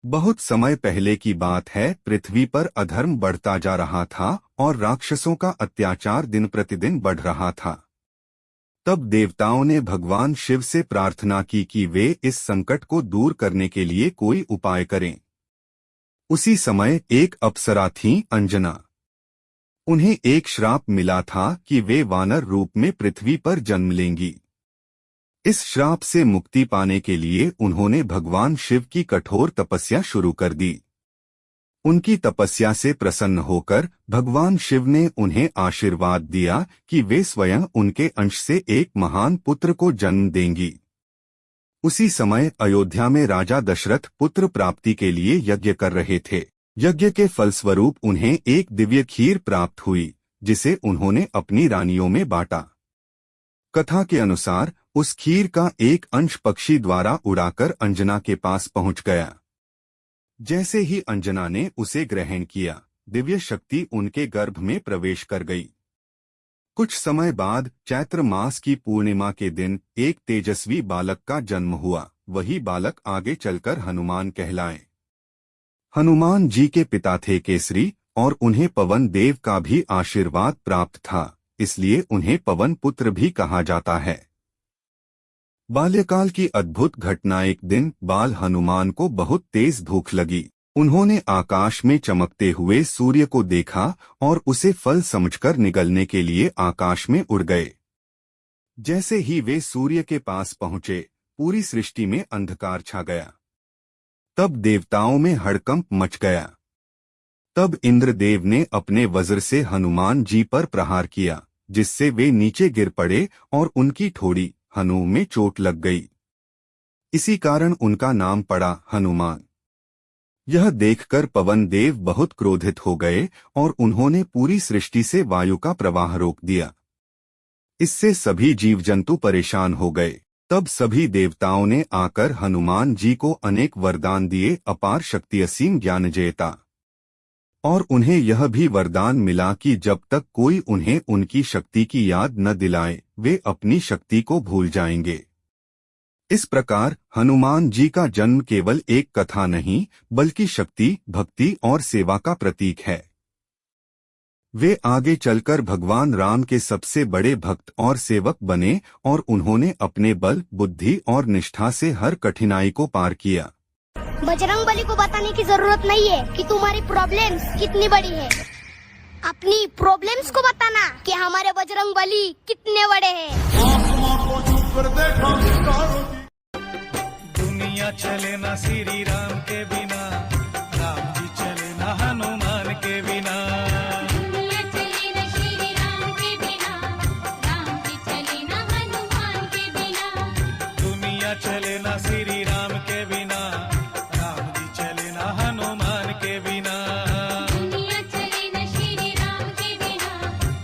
बहुत समय पहले की बात है। पृथ्वी पर अधर्म बढ़ता जा रहा था और राक्षसों का अत्याचार दिन प्रतिदिन बढ़ रहा था। तब देवताओं ने भगवान शिव से प्रार्थना की कि वे इस संकट को दूर करने के लिए कोई उपाय करें। उसी समय एक अप्सरा थीं, अंजना। उन्हें एक श्राप मिला था कि वे वानर रूप में पृथ्वी पर जन्म लेंगी। इस श्राप से मुक्ति पाने के लिए उन्होंने भगवान शिव की कठोर तपस्या शुरू कर दी। उनकी तपस्या से प्रसन्न होकर भगवान शिव ने उन्हें आशीर्वाद दिया कि वे स्वयं उनके अंश से एक महान पुत्र को जन्म देंगी। उसी समय अयोध्या में राजा दशरथ पुत्र प्राप्ति के लिए यज्ञ कर रहे थे। यज्ञ के फलस्वरूप उन्हें एक दिव्य खीर प्राप्त हुई, जिसे उन्होंने अपनी रानियों में बांटा। कथा के अनुसार उस खीर का एक अंश पक्षी द्वारा उड़ाकर अंजना के पास पहुंच गया। जैसे ही अंजना ने उसे ग्रहण किया, दिव्य शक्ति उनके गर्भ में प्रवेश कर गई। कुछ समय बाद चैत्र मास की पूर्णिमा के दिन एक तेजस्वी बालक का जन्म हुआ। वही बालक आगे चलकर हनुमान कहलाए। हनुमान जी के पिता थे केसरी और उन्हें पवन देव का भी आशीर्वाद प्राप्त था, इसलिए उन्हें पवन पुत्र भी कहा जाता है। बाल्यकाल की अद्भुत घटना। एक दिन बाल हनुमान को बहुत तेज भूख लगी। उन्होंने आकाश में चमकते हुए सूर्य को देखा और उसे फल समझकर निगलने के लिए आकाश में उड़ गए। जैसे ही वे सूर्य के पास पहुंचे, पूरी सृष्टि में अंधकार छा गया। तब देवताओं में हड़कंप मच गया। तब इंद्रदेव ने अपने वज्र से हनुमान जी पर प्रहार किया, जिससे वे नीचे गिर पड़े और उनकी ठोड़ी हनु में चोट लग गई। इसी कारण उनका नाम पड़ा हनुमान। यह देखकर पवन देव बहुत क्रोधित हो गए और उन्होंने पूरी सृष्टि से वायु का प्रवाह रोक दिया। इससे सभी जीव जंतु परेशान हो गए। तब सभी देवताओं ने आकर हनुमान जी को अनेक वरदान दिए, अपार शक्ति, असीम ज्ञान जयता। और उन्हें यह भी वरदान मिला कि जब तक कोई उन्हें उनकी शक्ति की याद न दिलाए, वे अपनी शक्ति को भूल जाएंगे। इस प्रकार हनुमान जी का जन्म केवल एक कथा नहीं, बल्कि शक्ति, भक्ति और सेवा का प्रतीक है। वे आगे चलकर भगवान राम के सबसे बड़े भक्त और सेवक बने और उन्होंने अपने बल, बुद्धि और निष्ठा से हर कठिनाई को पार किया। बजरंगबली को बताने की जरूरत नहीं है कि तुम्हारी प्रॉब्लम्स कितनी बड़ी है। अपनी प्रॉब्लम्स को बताना कि हमारे बजरंगबली कितने बड़े हैं। दुनिया चले ना श्री राम के